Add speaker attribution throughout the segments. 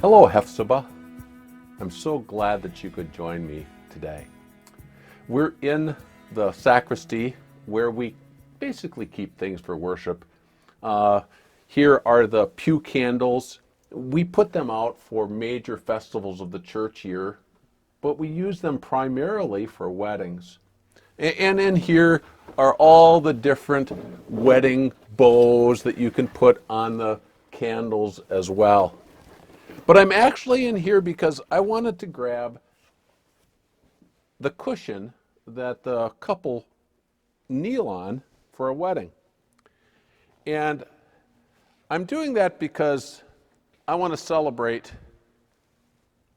Speaker 1: Hello, Hephzibah. I'm so glad that you could join me today. We're in the sacristy where we basically keep things for worship. Here are the pew candles. We put them out for major festivals of the church year, but we use them primarily for weddings. And in here are all the different wedding bows that you can put on the candles as well. But I'm actually in here because I wanted to grab the cushion that the couple kneel on for a wedding. And I'm doing that because I want to celebrate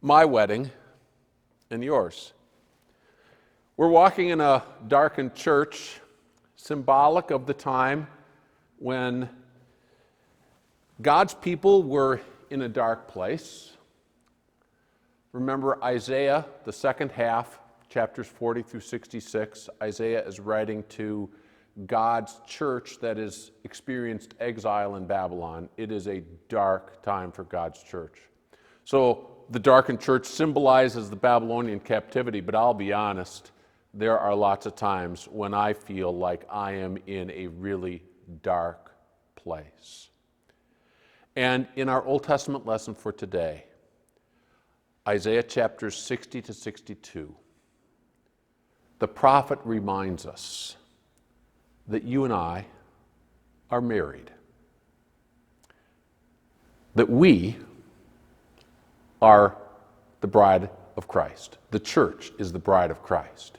Speaker 1: my wedding and yours. We're walking in a darkened church, symbolic of the time when God's people were in a dark place. Remember Isaiah, the second half, chapters 40 through 66. Isaiah is writing to God's church that has experienced exile in Babylon. It is a dark time for God's church. So the darkened church symbolizes the Babylonian captivity, but I'll be honest, there are lots of times when I feel like I am in a really dark place. And in our Old Testament lesson for today, Isaiah chapters 60 to 62, the prophet reminds us that you and I are married, that we are the bride of Christ. The church is the bride of Christ.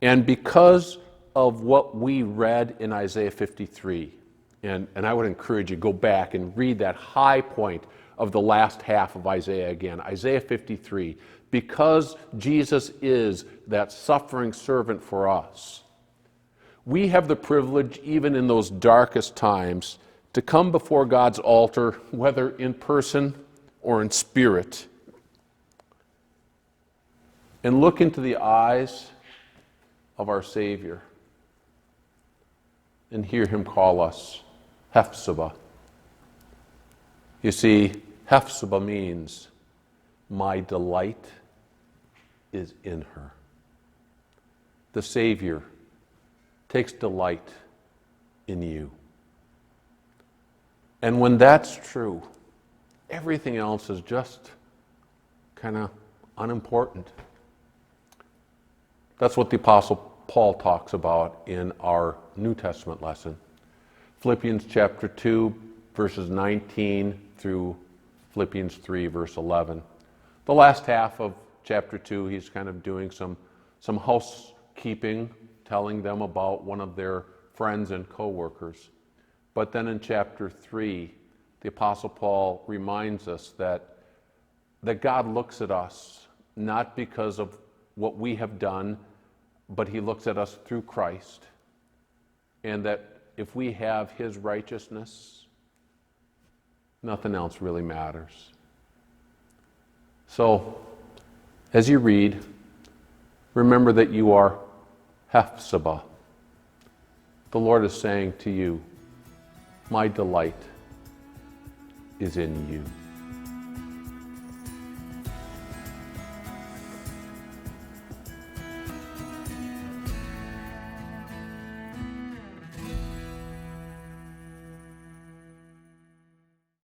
Speaker 1: And because of what we read in Isaiah 53, and I would encourage you to go back and read that high point of the last half of Isaiah again, Isaiah 53, because Jesus is that suffering servant for us, we have the privilege, even in those darkest times, to come before God's altar, whether in person or in spirit, and look into the eyes of our Savior and hear him call us Hephzibah. You see, Hephzibah means my delight is in her. The Savior takes delight in you. And when that's true, everything else is just kind of unimportant. That's what the Apostle Paul talks about in our New Testament lesson. Philippians chapter 2, verses 19 through Philippians 3, verse 11. The last half of chapter 2, he's kind of doing some housekeeping, telling them about one of their friends and co-workers. But then in chapter 3, the Apostle Paul reminds us that God looks at us not because of what we have done, but he looks at us through Christ, and that if we have his righteousness, nothing else really matters. So, as you read, remember that you are Hephzibah. The Lord is saying to you, my delight is in you.